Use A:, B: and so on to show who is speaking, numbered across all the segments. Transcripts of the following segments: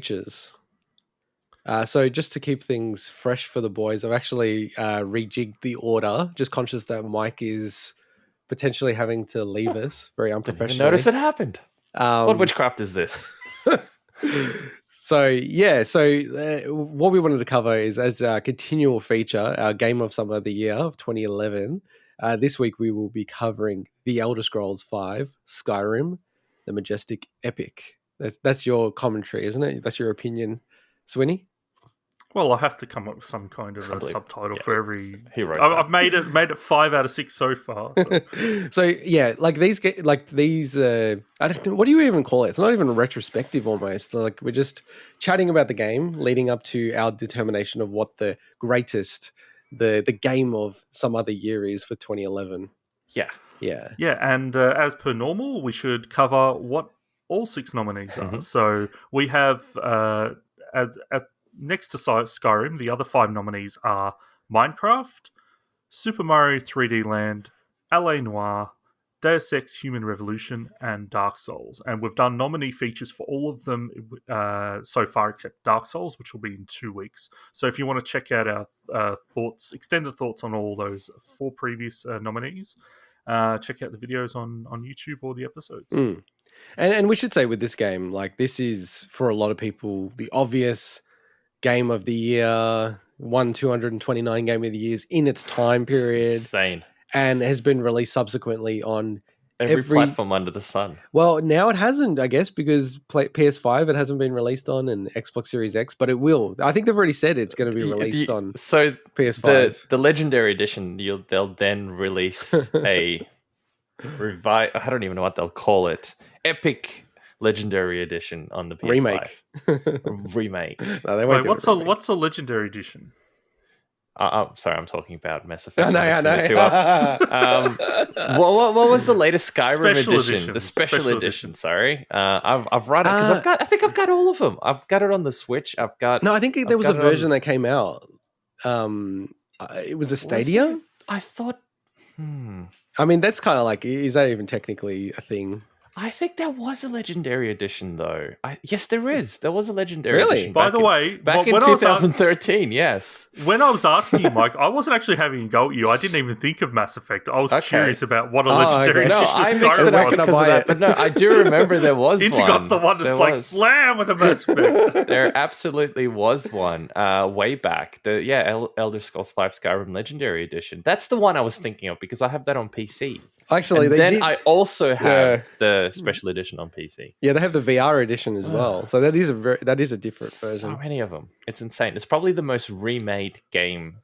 A: features. So just to keep things fresh for the boys, I've actually rejigged the order. Just conscious that Mike is potentially having to leave us very
B: Didn't even
A: unprofessionally.
B: notice it happened. What witchcraft is this?
A: So what we wanted to cover is, as a continual feature, our Game of Summer of the Year of 2011. This week we will be covering The Elder Scrolls V, Skyrim, the Majestic Epic. That's your commentary, isn't it? That's your opinion, Swinny?
C: Well, I have to come up with some kind of a subtitle for every.
B: He wrote
C: I've made it 5 out of 6 so far. So,
A: So yeah, like these. I don't know, what do you even call it? It's not even a retrospective almost. Like we're just chatting about the game, leading up to our determination of what the greatest, the game of some other year is for 2011.
B: Yeah.
C: yeah, and as per normal, we should cover what all 6 nominees are. So we have next to Skyrim, the other 5 nominees are Minecraft, Super Mario 3D Land, LA Noire, Deus Ex Human Revolution, and Dark Souls. And we've done nominee features for all of them so far, except Dark Souls, which will be in 2 weeks. So if you want to check out our extended thoughts on all those 4 previous nominees, check out the videos on YouTube or the episodes.
A: And we should say with this game, like this is for a lot of people the obvious game of the year, won 229 game of the years in its time period.
B: Insane.
A: And has been released subsequently on
B: every platform under the sun.
A: Well, now it hasn't, I guess, because PS5 it hasn't been released on, and Xbox Series X, but it will. I think they've already said it's going to be released on PS5.
B: The Legendary Edition, they'll then release a I don't even know what they'll call it. Epic Legendary Edition on the PS5. Remake.
A: No, they won't.
C: Wait, what's a Legendary Edition?
B: Sorry, I'm talking about Mass Effect.
A: I know.
B: What was the latest Skyrim edition?
C: Edition.
B: The special edition. Sorry, I've read it because I think I've got all of them. I've got it on the Switch.
A: No, I think there was a version that came out. It was a Stadia.
B: I thought.
A: I mean, that's kind of like, is that even technically a thing?
B: I think there was a Legendary Edition, though. Yes, there is. There was a Legendary Edition.
C: By the way,
B: back in 2013, yes.
C: When I was asking you, Mike, I wasn't actually having a go at you. I didn't even think of Mass Effect. I was curious about what a Legendary Edition
B: No, I mixed it up because of that. But no, I do remember there was one.
C: Intergot's the one that's slam with a Mass Effect.
B: There absolutely was one way back. Elder Scrolls V Skyrim Legendary Edition. That's the one I was thinking of because I have that on PC.
A: Actually,
B: I also have the special edition on PC.
A: Yeah, they have the VR edition as well. So that is a different version.
B: So many of them. It's insane. It's probably the most remade game.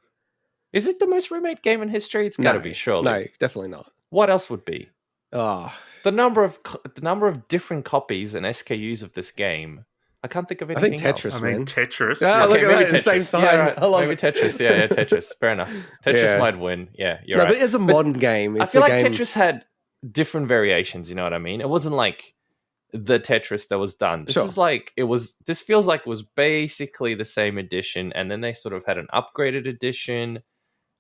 B: Is it the most remade game in history? It's got to be, surely.
A: No, definitely not.
B: What else would be?
A: The
B: number of different copies and SKUs of this game. I can't think of anything
A: I think Tetris,
B: else.
A: man.
C: Tetris.
A: Yeah, look at that at the same time.
B: Yeah, right. Maybe Tetris. Yeah, Tetris. Fair enough. Tetris might win. Yeah, you're right.
A: But it's a modern game.
B: I feel like Tetris had different variations, you know what I mean? It wasn't like the Tetris that was done. This feels like it was basically the same edition, and then they sort of had an upgraded edition,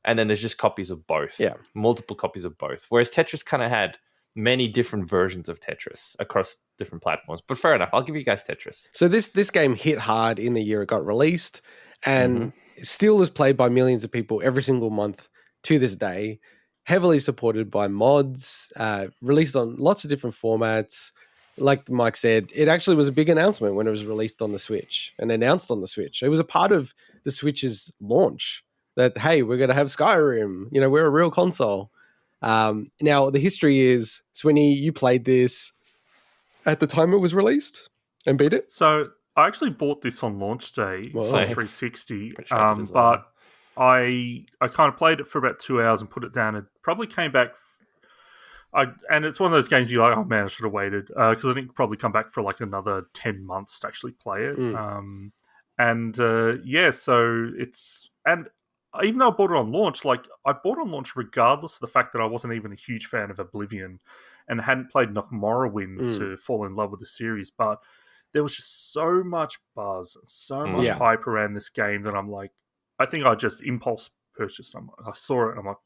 B: and then there's just copies of both.
A: Yeah.
B: Multiple copies of both. Whereas Tetris kind of had many different versions of Tetris across different platforms. But fair enough, I'll give you guys Tetris.
A: So this game hit hard in the year it got released, and still is played by millions of people every single month to this day. Heavily supported by mods, released on lots of different formats. Like Mike said, it actually was a big announcement when it was released on the Switch and announced on the Switch. It was a part of the Switch's launch that, hey, we're going to have Skyrim. You know, we're a real console. Now, the history is, Swinny, you played this at the time it was released and beat it?
C: So I actually bought this on launch day on 360,
B: well.
C: but I kind of played it for about 2 hours and put it down and probably came back. And it's one of those games you're like, oh man, I should have waited because I didn't probably come back for like another 10 months to actually play it. So it's, and even though I bought it on launch, like I bought it on launch regardless of the fact that I wasn't even a huge fan of Oblivion and hadn't played enough Morrowind to fall in love with the series, but there was just so much buzz and so much hype around this game that I'm like, I think I just impulse purchased. I saw it and I'm like,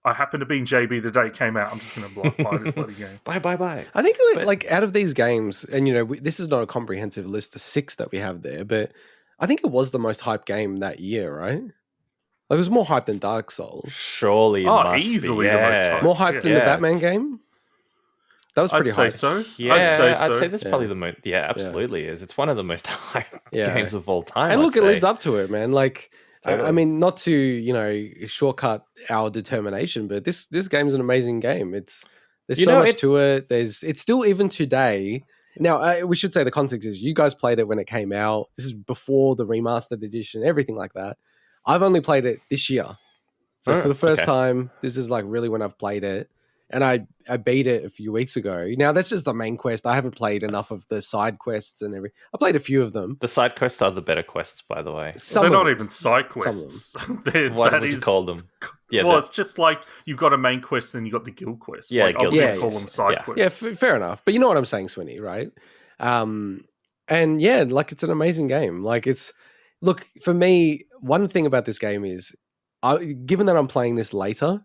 C: I happened to be in JB the day it came out. I'm just going to buy this bloody game.
B: Bye.
A: I think like out of these games, and this is not a comprehensive list, the 6 that we have there, but I think it was the most hyped game that year, right? Like, it was more hyped than Dark Souls.
B: Surely,
C: easily the most hyped.
A: More hyped than the Batman game. That was pretty
C: I'd
A: hyped.
C: say so.
B: Yeah, I'd say that's probably the most. Yeah, absolutely is. It's one of the most hyped games of all time.
A: And look, it lived up to it, man. Like,
B: Totally.
A: I mean, not to shortcut our determination, but this game is an amazing game. There's so much to it. It's still, even today. Now, we should say the context is you guys played it when it came out. This is before the remastered edition, everything like that. I've only played it this year. So for the first time, this is like really when I've played it. And I beat it a few weeks ago. Now, that's just the main quest. I haven't played enough of the side quests and everything. I played a few of them.
B: The side quests are the better quests, by the way.
C: They're not even side quests.
B: What would you call them?
C: Yeah, well, it's just like you've got a main quest and you've got the guild quest.
B: Yeah,
C: like,
B: guild
C: I call them side quests.
A: Yeah, fair enough. But you know what I'm saying, Swinny, right? And yeah, like, it's an amazing game. Like, look, for me, one thing about this game is, given that I'm playing this later,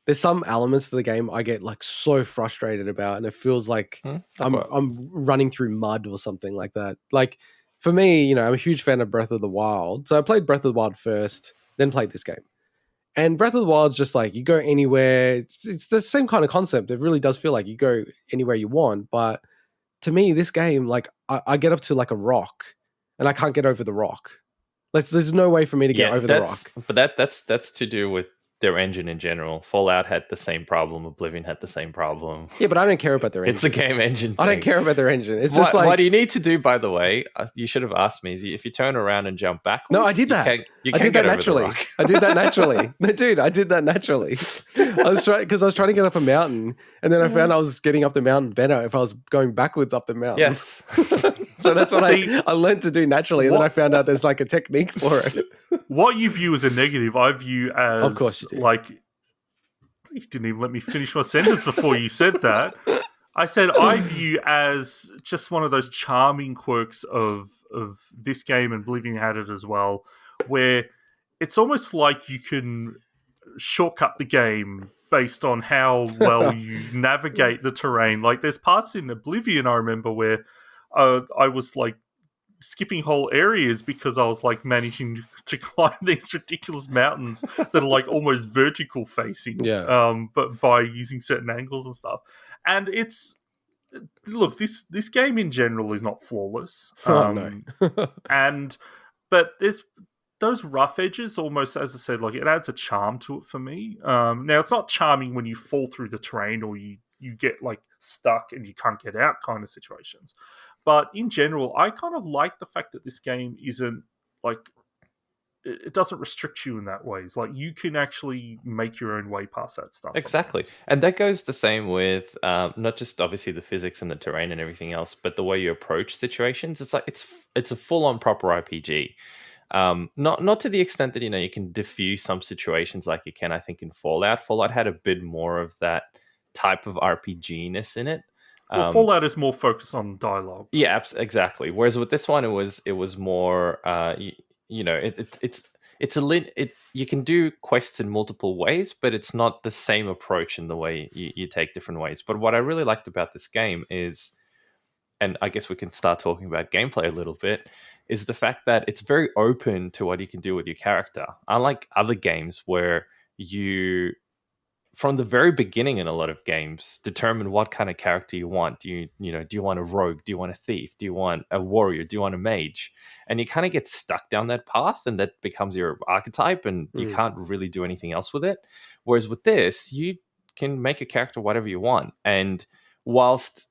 A: there's some elements to the game I get like so frustrated about, and it feels like I'm running through mud or something like that. Like, for me, I'm a huge fan of Breath of the Wild. So I played Breath of the Wild first, then played this game. And Breath of the Wild's just like, you go anywhere. It's the same kind of concept. It really does feel like you go anywhere you want. But to me, this game, like, I get up to like a rock and I can't get over the rock. Like, there's no way for me to get over the rock.
B: But that's to do with their engine in general. Fallout had the same problem. Oblivion had the same problem.
A: Yeah, but I don't care about their engine.
B: It's a game engine thing.
A: I don't care about their engine. It's just like...
B: What you need to do, by the way, you should have asked me, is if you turn around and jump backwards...
A: No, I did that.
B: You can't get
A: naturally.
B: over the rock.
A: I did that naturally. No, dude, I did that naturally. I was trying to get up a mountain, and then I found I was getting up the mountain better if I was going backwards up the mountain.
B: Yes.
A: So that's what I learned to do naturally, and then I found out there's like a technique for it.
C: What you view as a negative, I view as...
A: Of course you do.
C: Like... You didn't even let me finish my sentence before you said that. I said I view as just one of those charming quirks of this game, and Oblivion had it as well, where it's almost like you can shortcut the game based on how well you navigate the terrain. Like, there's parts in Oblivion I remember where I was like skipping whole areas because I was like managing to climb these ridiculous mountains that are like almost vertical facing, but by using certain angles and stuff. And it's, look, this game in general is not flawless. But there's those rough edges almost, as I said, like, it adds a charm to it for me. Now, it's not charming when you fall through the terrain or you get like stuck and you can't get out kind of situations. But in general, I kind of like the fact that this game isn't like, it doesn't restrict you in that way. It's like you can actually make your own way past that stuff.
B: Exactly.
C: Sometimes.
B: And that goes the same with not just obviously the physics and the terrain and everything else, but the way you approach situations. It's like it's a full-on proper RPG. Not to the extent that, you can diffuse some situations like you can, I think, in Fallout. Fallout had a bit more of that type of RPG-ness in it.
C: Well, Fallout is more focused on dialogue.
B: Yeah, exactly. Whereas with this one, it was more, you can do quests in multiple ways, but it's not the same approach in the way you take different ways. But what I really liked about this game is, and I guess we can start talking about gameplay a little bit, is the fact that it's very open to what you can do with your character. Unlike other games where you, from the very beginning in a lot of games, determine what kind of character you want. Do you want a rogue? Do you want a thief? Do you want a warrior? Do you want a mage? And you kind of get stuck down that path, and that becomes your archetype, and you can't really do anything else with it. Whereas with this, you can make a character whatever you want. And whilst,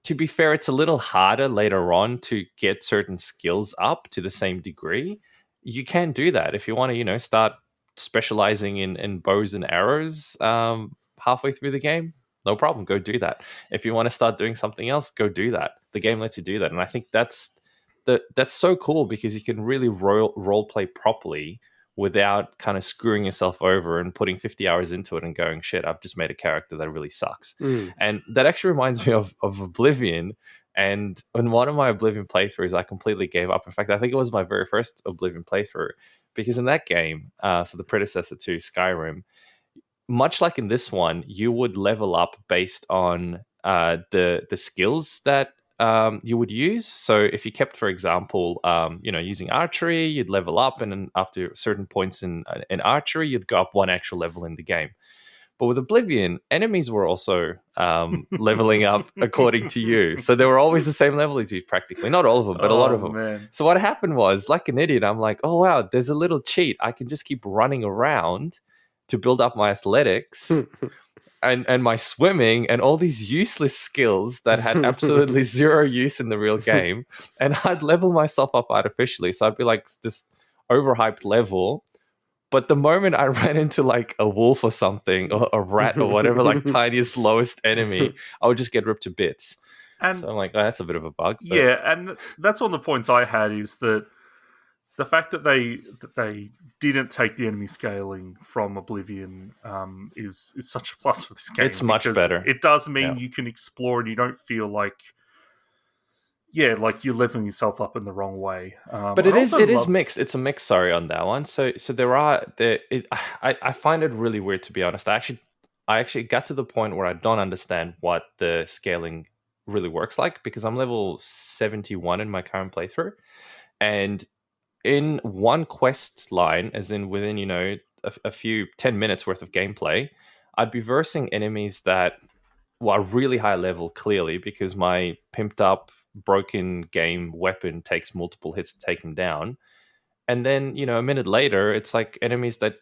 B: to be fair, it's a little harder later on to get certain skills up to the same degree, you can do that. If you want to, start specializing in bows and arrows halfway through the game, no problem, go do that. If you want to start doing something else, go do that. The game lets you do that. And I think that's so cool, because you can really role play properly without kind of screwing yourself over and putting 50 hours into it and going, shit, I've just made a character that really sucks. And that actually reminds me of Oblivion. And in one of my Oblivion playthroughs, I completely gave up. In fact, I think it was my very first Oblivion playthrough, because in that game, so the predecessor to Skyrim, much like in this one, you would level up based on the skills that you would use. So if you kept, for example, using archery, you'd level up, and then after certain points in archery, you'd go up one actual level in the game. But with Oblivion, enemies were also leveling up according to you. So they were always the same level as you, practically. Not all of them, but a lot of them.
C: Man.
B: So what happened was, like an idiot, I'm like, oh, wow, there's a little cheat. I can just keep running around to build up my athletics and my swimming and all these useless skills that had absolutely zero use in the real game. And I'd level myself up artificially. So I'd be like this overhyped level. But the moment I ran into like a wolf or something, or a rat or whatever, like tiniest, lowest enemy, I would just get ripped to bits. And so I'm like, oh, that's a bit of a bug.
C: But... Yeah, and that's one of the points I had, is that the fact that they didn't take the enemy scaling from Oblivion is such a plus for this game.
B: It's much better.
C: It does mean you can explore and you don't feel like you're leveling yourself up in the wrong way.
B: But it is mixed. It's a mix. Sorry on that one. So I find it really weird, to be honest. I actually got to the point where I don't understand what the scaling really works like, because I'm level 71 in my current playthrough, and in one quest line, as in within a few 10 minutes worth of gameplay, I'd be versing enemies that were really high level, clearly, because my pimped up broken game weapon takes multiple hits to take them down. And then, a minute later, it's like enemies that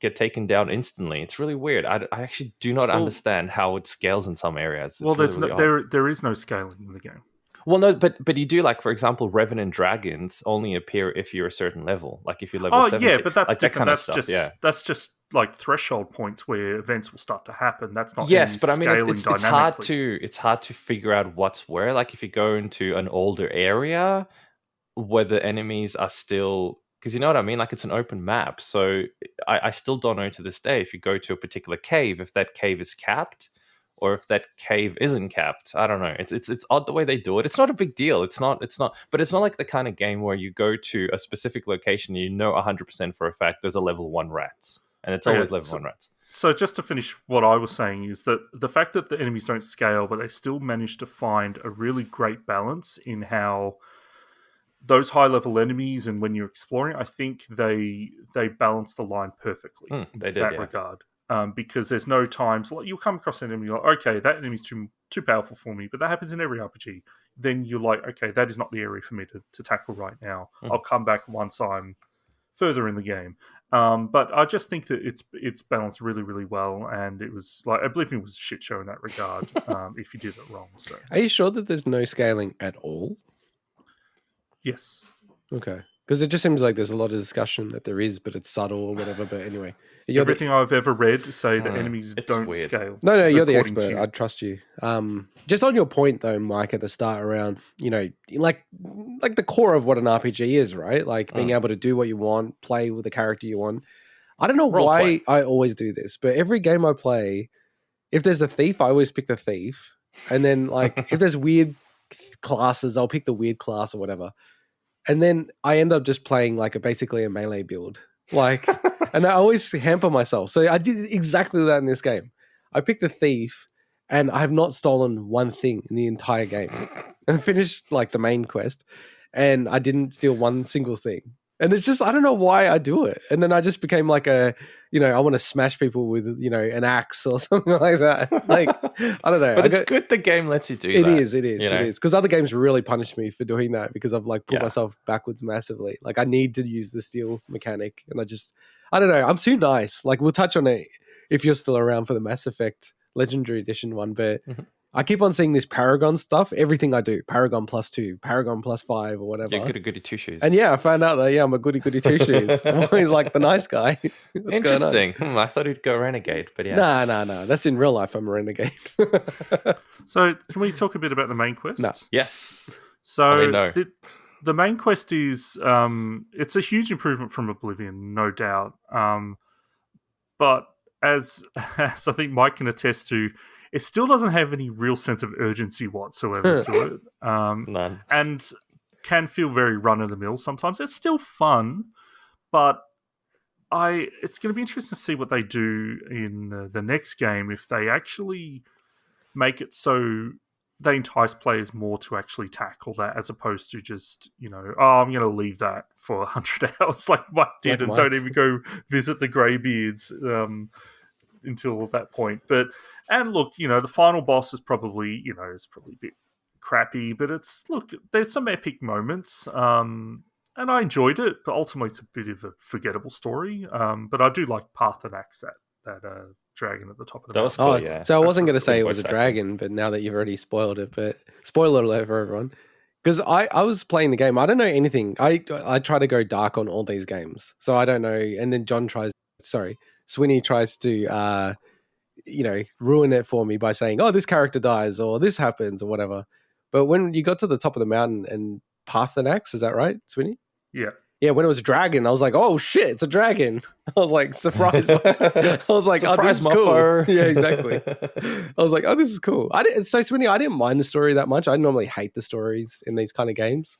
B: get taken down instantly. It's really weird. I actually do not understand how it scales in some areas.
C: There is no scaling in the game.
B: Well, no, but you do, like, for example, Revenant Dragons only appear if you're a certain level. Like if you're level 70.
C: Oh, yeah, but that's
B: like
C: different.
B: That kind of stuff,
C: that's just like threshold points where events will start to happen. That's not
B: but I mean, it's hard to figure out what's where. Like if you go into an older area where the enemies are still, because you know what I mean? Like it's an open map. So I still don't know to this day, if you go to a particular cave, if that cave is capped or if that cave isn't capped. I don't know. It's odd the way they do it. It's not a big deal. It's not, but it's not like the kind of game where you go to a specific location and 100% for a fact there's a level 1 rats. And it's always level 1 rats.
C: So just to finish what I was saying, is that the fact that the enemies don't scale, but they still manage to find a really great balance in how those high-level enemies, and when you're exploring, I think they balance the line perfectly in that regard. Because there's no times, like, you'll come across an enemy, like, okay, that enemy's too powerful for me, but that happens in every RPG. Then you're like, okay, that is not the area for me to tackle right now. I'll come back once I'm further in the game. But I just think that it's balanced really, really well, and it was like Oblivion was a shit show in that regard. If you did it wrong, so
A: are you sure that there's no scaling at all?
C: Yes.
A: Okay, because it just seems like there's a lot of discussion that there is, but it's subtle or whatever. But anyway,
C: everything I've ever read say that enemies don't scale.
A: No, you're the expert. I'd trust you. Just on your point though, Mike, at the start around, like the core of what an RPG is, right? Like being able to do what you want, play with the character you want. I don't know why I always do this, but every game I play, if there's a thief, I always pick the thief. And then like if there's weird classes, I'll pick the weird class or whatever. And then I end up just playing like basically a melee build. Like, and I always hamper myself. So I did exactly that in this game. I picked the thief, and I have not stolen one thing in the entire game. I finished like the main quest, and I didn't steal one single thing. And it's just, I don't know why I do it. And then I just became like I want to smash people with, an axe or something like that. Like, I don't know.
B: But it's good the game lets you do that.
A: It is. Because other games really punish me for doing that, because I've like put myself backwards massively. Like I need to use the steal mechanic, and I don't know. I'm too nice. Like we'll touch on it if you're still around for the Mass Effect Legendary Edition one, but I keep on seeing this Paragon stuff. Everything I do, Paragon +2, Paragon +5, or whatever.
B: Yeah, goody two shoes.
A: And I found out that I'm a goody two shoes. I'm always like the nice guy.
B: Interesting. I thought he'd go renegade, but yeah.
A: No. That's in real life. I'm a renegade.
C: So, can we talk a bit about the main quest?
A: No.
B: Yes.
C: So, no. The main quest is it's a huge improvement from Oblivion, no doubt. But as I think Mike can attest to, it still doesn't have any real sense of urgency whatsoever to it.
B: None.
C: And can feel very run-of-the-mill sometimes. It's still fun, but it's going to be interesting to see what they do in the next game if they actually make it so they entice players more to actually tackle that as opposed to just, I'm going to leave that for 100 hours like Mike did and don't even go visit the Greybeards until that point. And look, the final boss is probably, is probably a bit crappy, but there's some epic moments. And I enjoyed it, but ultimately it's a bit of a forgettable story. But I do like Parthenax, that dragon at the top of the mountain.
B: Cool, yeah.
A: So I wasn't going to say it was a dragon, but now that you've already spoiled it, but spoiler alert for everyone. Because I was playing the game. I don't know anything. I try to go dark on all these games. So I don't know. And then Swinny tries to, ruin it for me by saying, oh, this character dies or this happens or whatever. But when you got to the top of the mountain and Parthenax, is that right, Swinny?
C: Yeah.
A: Yeah, when it was a dragon, I was like, oh shit, it's a dragon. I was like, surprise. I was like, oh, this is cool. Yeah, exactly. I was like, oh, this is cool. So Swinny, I didn't mind the story that much. I normally hate the stories in these kind of games.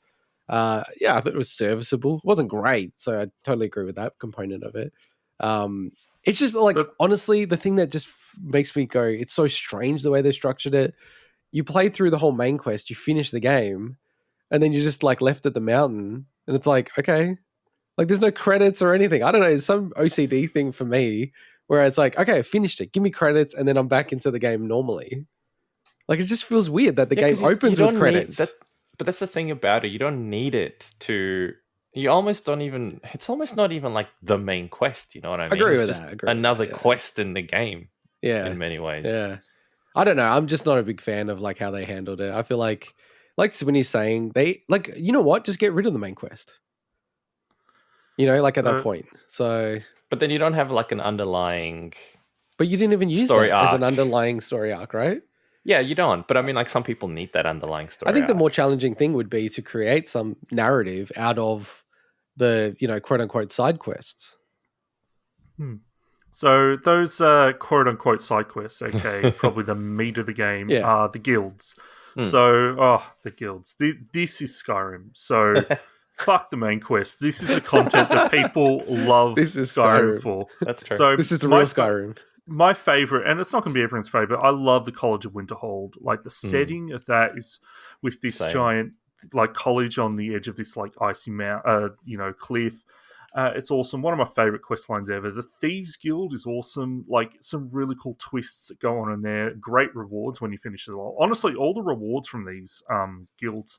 A: I thought it was serviceable. It wasn't great, so I totally agree with that component of it. It's just honestly, the thing that just makes me go, it's so strange the way they structured it. You play through the whole main quest, you finish the game, and then you're just left at the mountain. And it's like, okay, there's no credits or anything. I don't know. It's some OCD thing for me where it's like, okay, I finished it. Give me credits. And then I'm back into the game normally. It just feels weird that the game opens with credits.
B: But that's the thing about it. You don't need it to... You almost don't even... It's almost not even the main quest. You know what I mean?
A: Agree
B: it's
A: with
B: just
A: that. Agree
B: another
A: with that, yeah.
B: quest in the game.
A: Yeah.
B: In many ways.
A: Yeah. I don't know. I'm just not a big fan of how they handled it. I feel like Swinny's saying, they you know what? Just get rid of the main quest. At that point. So,
B: but then you don't have an underlying.
A: But you didn't even use
B: story
A: that
B: arc
A: as an underlying story arc, right?
B: Yeah, you don't. But I mean, some people need that underlying story.
A: I think
B: arc.
A: the more challenging thing would be to create some narrative out of the quote unquote side quests.
C: So those quote unquote side quests, okay, probably the meat of the game, are the guilds. So, the guilds. This is Skyrim. So. Fuck the main quest. This is the content that people love Skyrim for.
B: That's true.
A: So this is the real Skyrim.
C: My favorite, and it's not going to be everyone's favorite, but I love the College of Winterhold. The setting of that is with this giant college on the edge of this icy cliff. It's awesome. One of my favorite quest lines ever. The Thieves Guild is awesome. Some really cool twists that go on in there. Great rewards when you finish it all. Honestly, all the rewards from these guilds,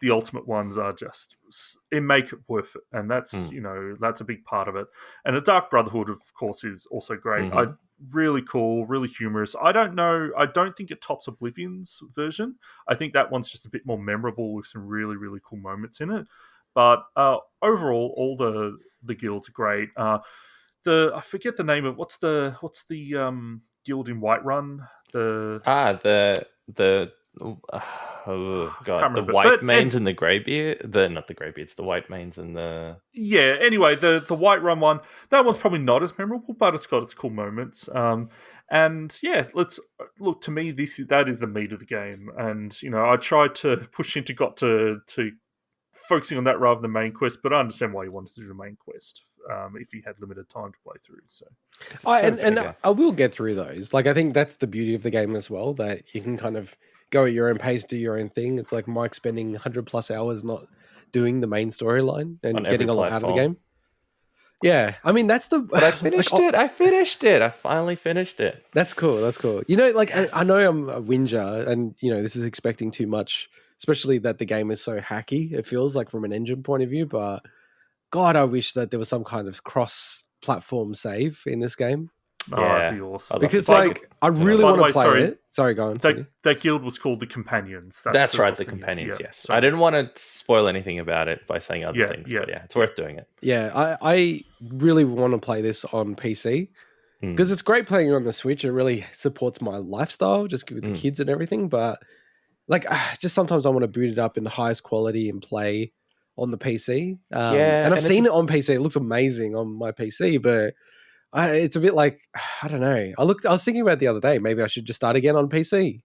C: the ultimate ones are it make it worth it. And that's, that's a big part of it. And the Dark Brotherhood, of course, is also great. Really cool, really humorous. I don't think it tops Oblivion's version. I think that one's just a bit more memorable with some really, really cool moments in it. But overall, all the guilds are great. I forget the name of what's the guild in Whiterun?
B: Oh god, the White Mains and the Greybeard. Not the Greybeards, the White Mains and the...
C: Yeah, anyway, the Whiterun one, that one's probably not as memorable, but it's got its cool moments. And yeah, let's look, to me, that is the meat of the game. And, I tried to push into got to focusing on that rather than the main quest, but I understand why you wanted to do the main quest if you had limited time to play through. So,
A: I will get through those. I think that's the beauty of the game as well, that you can kind of go at your own pace, do your own thing. It's like Mike spending 100+ hours not doing the main storyline and getting a lot out of the game. Yeah, I mean that's the.
B: But I finished it. I finished it. I finally finished it.
A: That's cool. That's cool. Yes. I know I'm a whinger, and this is expecting too much, especially that the game is so hacky. It feels like from an engine point of view, but God, I wish that there was some kind of cross-platform save in this game.
C: Oh, that'd be awesome.
A: Because I really want to play it. Sorry, go on.
C: That guild was called the Companions.
B: That's right, the Companions, yes. So I didn't want to spoil anything about it by saying other things, but it's worth doing it.
A: Yeah, I really want to play this on PC because it's great playing on the Switch. It really supports my lifestyle, just with the kids and everything. But just sometimes I want to boot it up in the highest quality and play on the PC. And I've seen it on PC. It looks amazing on my PC, but it's a bit I don't know. I was thinking about it the other day. Maybe I should just start again on PC.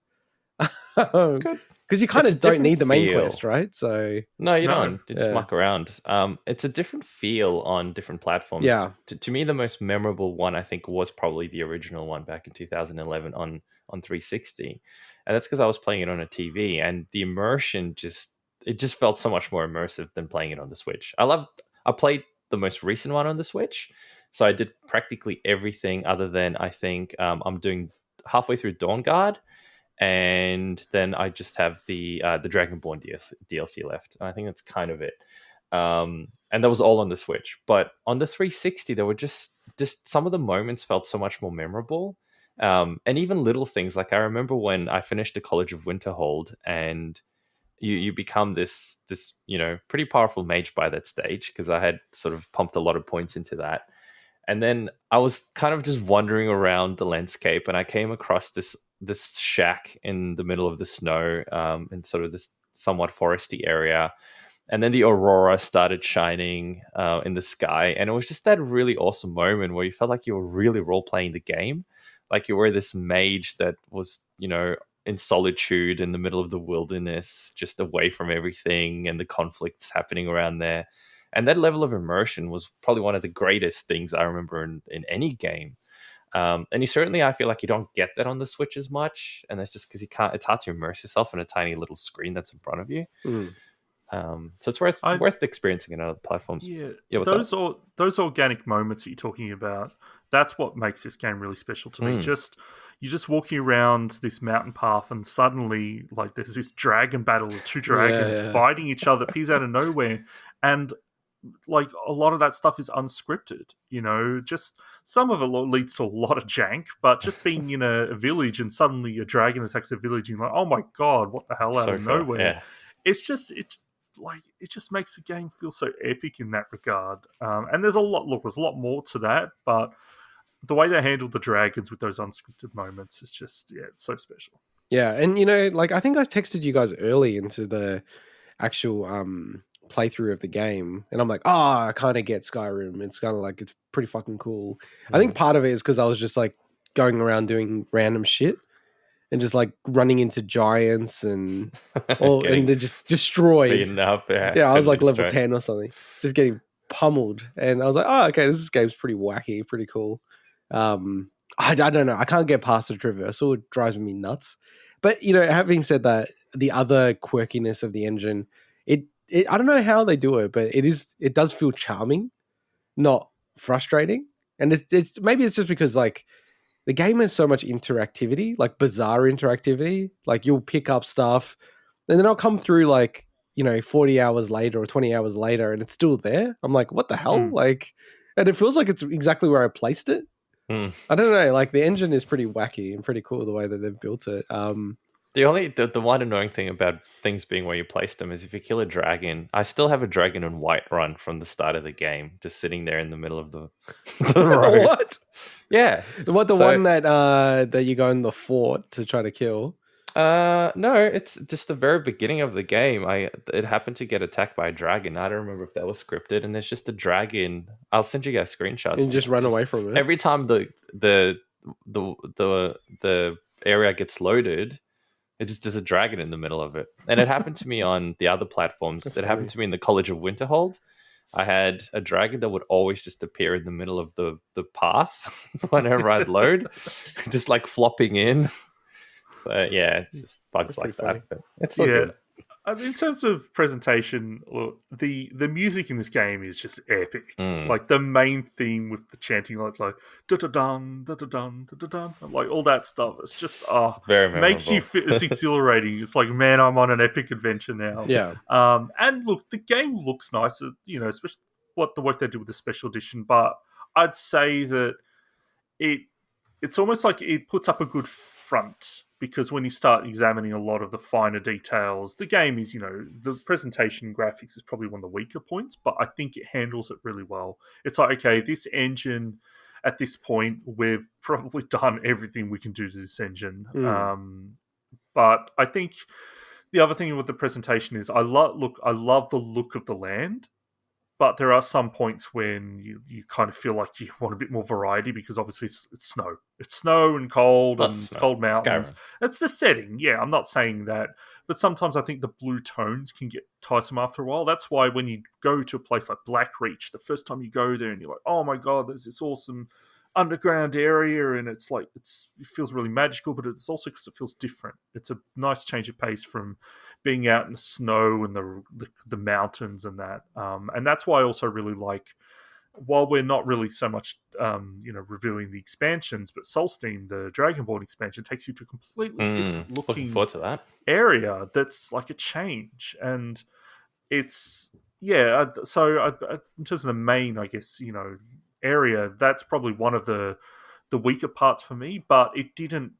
B: Good.
A: because you kind
B: It's a
A: of don't
B: different
A: need the main
B: feel.
A: quest, right? So
B: No, you
C: No.
B: don't. You just
A: Yeah.
B: muck around. It's a different feel on different platforms.
A: Yeah.
B: To me, the most memorable one I think was probably the original one back in 2011 on 360, and that's because I was playing it on a TV, and the immersion just felt so much more immersive than playing it on the Switch. I played the most recent one on the Switch, so I did practically everything other than I think I'm doing halfway through Dawn Guard, and then I just have the Dragonborn DLC left. And I think that's kind of it. And that was all on the Switch. But on the 360, there were just some of the moments felt so much more memorable. And even little things like I remember when I finished the College of Winterhold, and you become this pretty powerful mage by that stage, because I had sort of pumped a lot of points into that. And then I was kind of just wandering around the landscape, and I came across this shack in the middle of the snow, in sort of this somewhat foresty area. And then the aurora started shining in the sky, and it was just that really awesome moment where you felt like you were really role playing the game, like you were this mage that was, in solitude in the middle of the wilderness, just away from everything and the conflicts happening around there. And that level of immersion was probably one of the greatest things I remember in any game. And you certainly, I feel like you don't get that on the Switch as much, and that's just because it's hard to immerse yourself on a tiny little screen that's in front of you. So it's worth experiencing in other platforms.
C: Yeah,
B: what's up?
C: those organic moments that you're talking about, that's what makes this game really special to me. You're just walking around this mountain path, and suddenly, like, there's this dragon battle of two dragons fighting each other, appears out of nowhere, and like a lot of that stuff is unscripted. Just some of it leads to a lot of jank, but just being in a village and suddenly a dragon attacks a village, and you're like, oh my god, what the hell, out of nowhere?
B: Yeah.
C: It just makes the game feel so epic in that regard. And there's a lot more to that, but the way they handled the dragons with those unscripted moments is just, it's so special.
A: Yeah, and I think I texted you guys early into the actual playthrough of the game, and I'm like, I kind of get Skyrim. It's kind of like, it's pretty fucking cool. I think part of it is because I was just like going around doing random shit and just like running into giants and and they're just destroyed.
B: Beaten up,
A: yeah. I was like level 10 or something, just getting pummeled, and I was like, okay, this game's pretty wacky, pretty cool. I don't know, I can't get past the traversal. It drives me nuts. But having said that, the other quirkiness of the engine, it I don't know how they do it, but it does feel charming, not frustrating. And it's maybe it's just because like the game has so much interactivity, like bizarre interactivity. Like you'll pick up stuff, and then I'll come through like 40 hours later or 20 hours later, and it's still there. I'm like, what the hell? Like, and it feels like it's exactly where I placed it. I don't know. Like the engine is pretty wacky and pretty cool the way that they've built it.
B: The one annoying thing about things being where you place them is if you kill a dragon. I still have a dragon in Whiterun from the start of the game, just sitting there in the middle of the road.
A: What?
B: Yeah.
A: What, the one that you go in the fort to try to kill?
B: No, it's just the very beginning of the game. It happened to get attacked by a dragon. I don't remember if that was scripted. And there's just a dragon. I'll send you guys screenshots.
A: And just run away from it.
B: Every time the area gets loaded, there's a dragon in the middle of it. And it happened to me on the other platforms. It happened to me in the College of Winterhold. I had a dragon that would always just appear in the middle of the path whenever I'd load, just like flopping in. So yeah, it's just bugs like that. But it's still good.
C: I mean, in terms of presentation, the music in this game is just epic. Like the main theme with the chanting, like da da dun da da dun da da dun, like all that stuff. It's just
B: very memorable.
C: Makes you feel, it's exhilarating. It's like, man, I'm on an epic adventure now.
A: Yeah.
C: And look, the game looks nice. Especially what the work they did with the special edition. But I'd say that it's almost like it puts up a good front, because when you start examining a lot of the finer details, the game is, the presentation graphics is probably one of the weaker points, but I think it handles it really well. It's like, okay, this engine, at this point, we've probably done everything we can do to this engine. But I think the other thing with the presentation is I love the look of the land, but there are some points when you kind of feel like you want a bit more variety because obviously it's snow. It's snow and cold and it's cold mountains.
B: Skyrim.
C: It's the setting. Yeah, I'm not saying that. But sometimes I think the blue tones can get tiresome after a while. That's why when you go to a place like Blackreach, the first time you go there and you're like, oh my God, there's this awesome underground area and it feels really magical, but it's also because it feels different. It's a nice change of pace from being out in the snow and the mountains and that. And that's why I also really like, while we're not really so much reviewing the expansions, but Solstein, the Dragonborn expansion, takes you to a completely different looking
B: forward to that
C: area that's like a change. And it's so in terms of the main, I guess, area, that's probably one of the weaker parts for me, but it didn't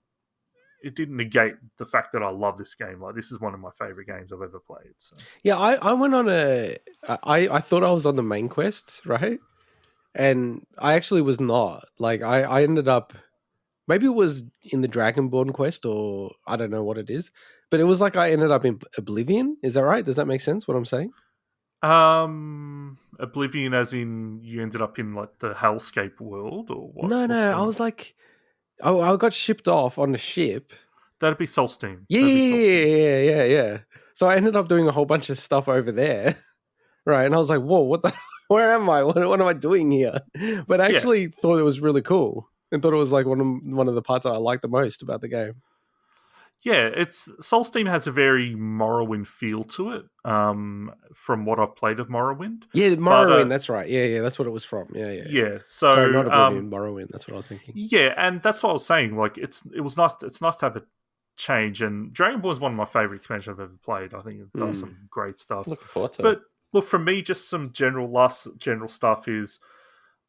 C: negate the fact that I love this game. Like, this is one of my favorite games I've ever played. So.
A: Yeah, I went on I thought I was on the main quest, right? And I actually was not. Like, I ended up, maybe it was in the Dragonborn quest, or I don't know what it is, but it was like I ended up in Oblivion. Is that right? Does that make sense, what I'm saying?
C: Oblivion as in you ended up in like the hellscape world, or what?
A: No, I was like, I got shipped off on the ship.
C: That'd be Solstein.
A: Yeah. So I ended up doing a whole bunch of stuff over there, right? And I was like, whoa, where am I? What am I doing here? But I actually thought it was really cool and thought it was like one of the parts that I liked the most about the game.
C: Yeah, Solstein has a very Morrowind feel to it, from what I've played of Morrowind.
A: Yeah, Morrowind, that's right. Yeah, that's what it was from. Yeah.
C: Yeah,
A: so not Oblivion, Morrowind, that's what I was thinking.
C: Yeah, and that's what I was saying. Like, it's nice to have a change, and Dragonborn is one of my favorite expansions I've ever played. I think it does some great stuff.
B: Looking forward to it.
C: But look, for me, just some general stuff is,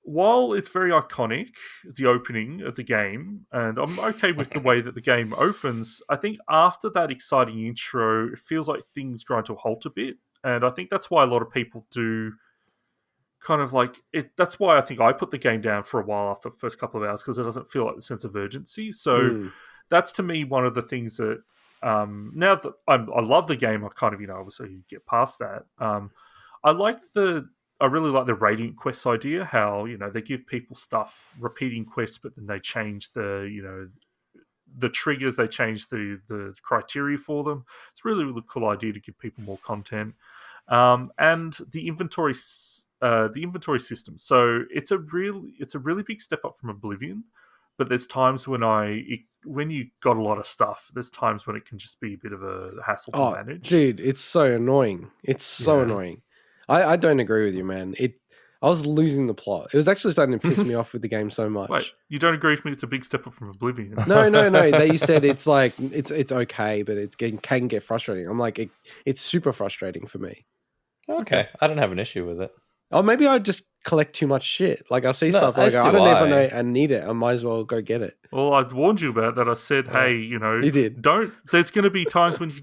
C: while it's very iconic, the opening of the game, and I'm okay with the way that the game opens, I think after that exciting intro, it feels like things grind to a halt a bit. And I think that's why a lot of people do kind of like it. That's why I think I put the game down for a while after the first couple of hours, because it doesn't feel like the sense of urgency. So that's, to me, one of the things that, now that I love the game, I kind of, obviously you get past that. I really like the Radiant Quest idea, how, they give people stuff, repeating quests, but then they change the triggers, they change the criteria for them. It's a really, really cool idea to give people more content. And the inventory system. So it's a really big step up from Oblivion, but there's times when you got a lot of stuff, there's times when it can just be a bit of a hassle to manage.
A: Dude, it's so annoying. It's so annoying. I don't agree with you, man. I was losing the plot. It was actually starting to piss me off with the game so much.
C: Wait, you don't agree with me? It's a big step up from Oblivion.
A: No. They said it's like it's okay, but it can get frustrating. I'm like, it's super frustrating for me.
B: Okay, I don't have an issue with it.
A: Oh, maybe I just collect too much shit. Like, I'll see stuff, I don't even know I need it. I might as well go get it.
C: Well, I warned you about that. I said, hey,
A: you did.
C: There's going to be times when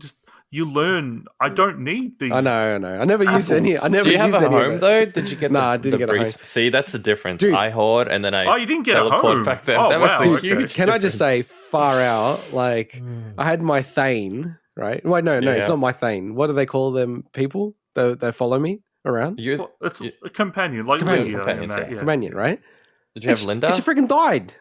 C: you learn, I don't need these.
A: I know. I never used any.
B: Do you have a home, though? Did you get
A: I didn't get a home.
B: See, that's the difference.
A: Dude.
B: I hoard and then I
C: you didn't get a home
B: back there.
C: Oh,
B: that
C: wow.
B: was a huge
A: Can I just say, far out, like, I had my Thane, right? Wait, no, it's not my Thane. What do they call them people? They follow me around?
C: It's a companion, like Lydia.
A: Companion, right?
B: Did you have Linda?
A: And she freaking died.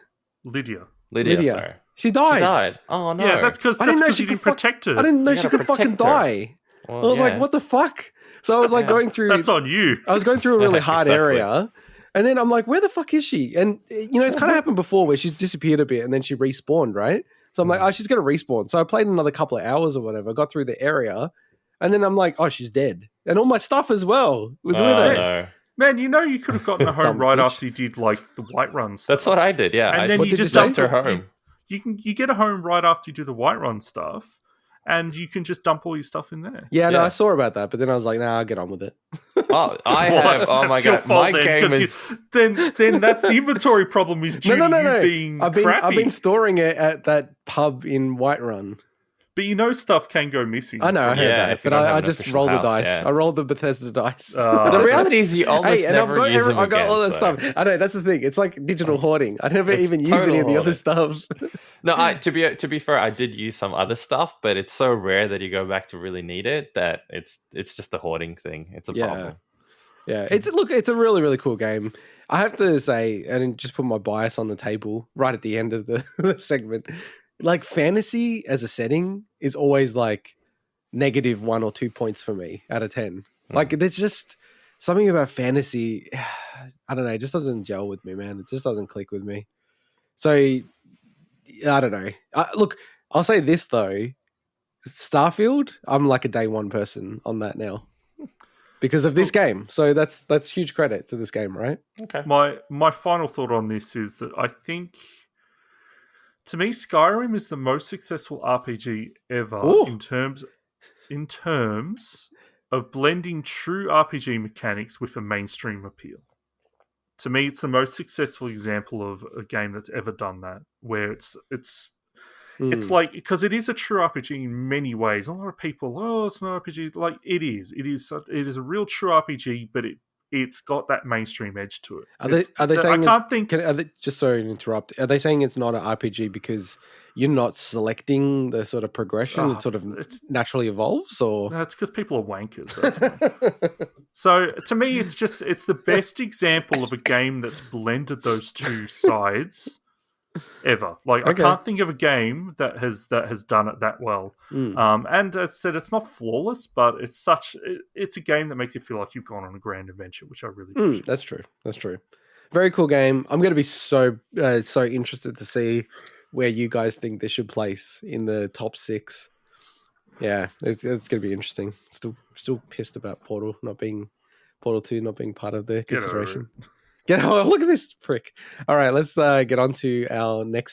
C: Lydia.
B: Sorry.
A: She died.
B: Oh, no.
C: Yeah, that's because you didn't protect her.
A: I didn't know she could fucking die. Well, I was like, what the fuck? So I was like going through...
C: That's on you.
A: I was going through a really hard area. And then I'm like, where the fuck is she? And, it's kind of happened before where she's disappeared a bit and then she respawned, right? So I'm like, oh, she's going to respawn. So I played another couple of hours or whatever, got through the area. And then I'm like, oh, she's dead. And all my stuff as well was with her.
B: No.
C: Man, you could have gotten a home right after you did, like, the Whiterun stuff.
B: That's what I did, yeah.
C: And then you just
B: dumped her home.
C: You get a home right after you do the Whiterun stuff, and you can just dump all your stuff in there.
A: Yeah, no, I saw about that, but then I was like, nah, I'll get on with it.
B: Oh, oh my god, my game is...
C: Then that's the inventory problem is due to you being crappy.
A: I've been storing it at that pub in Whiterun.
C: But stuff can go missing.
A: I know, I heard that, but I just rolled the dice. Yeah. I rolled the Bethesda dice.
B: The reality is you almost never use them
A: I got
B: again,
A: all that stuff. I know, that's the thing. It's like digital hoarding. I never even use any of the other stuff.
B: No, to be fair, I did use some other stuff, but it's so rare that you go back to really need it that it's just a hoarding thing. It's a problem.
A: Yeah, it's a really, really cool game. I have to say, and just put my bias on the table right at the end of the segment, like fantasy as a setting is always like negative 1 or 2 points for me out of 10. Like there's just something about fantasy. I don't know. It just doesn't gel with me, man. It just doesn't click with me. So I don't know. Look, I'll say this though. Starfield, I'm like a day one person on that now because of this game. So that's huge credit to this game, right?
B: Okay.
C: My final thought on this is that I think, to me, Skyrim is the most successful RPG ever in terms of blending true RPG mechanics with a mainstream appeal. To me, it's the most successful example of a game that's ever done that, where it's like, because it is a true RPG in many ways. A lot of people, it's an RPG. Like it is a real true RPG, but it's got that mainstream edge to it.
A: Are they saying?
C: I can't think.
A: Just sorry to interrupt. Are they saying it's not an RPG because you're not selecting the sort of progression? It sort of naturally evolves, or
C: that's because people are wankers. That's so to me, it's the best example of a game that's blended those two sides ever. Like I can't think of a game that has done it that well. And as I said, it's not flawless, but it's a game that makes you feel like you've gone on a grand adventure, which I really appreciate.
A: That's true. Very cool game. I'm going to be so interested to see where you guys think this should place in the top 6. Yeah, it's going to be interesting. Still pissed about Portal 2 not being part of the consideration. Look at this prick. All right, let's get on to our next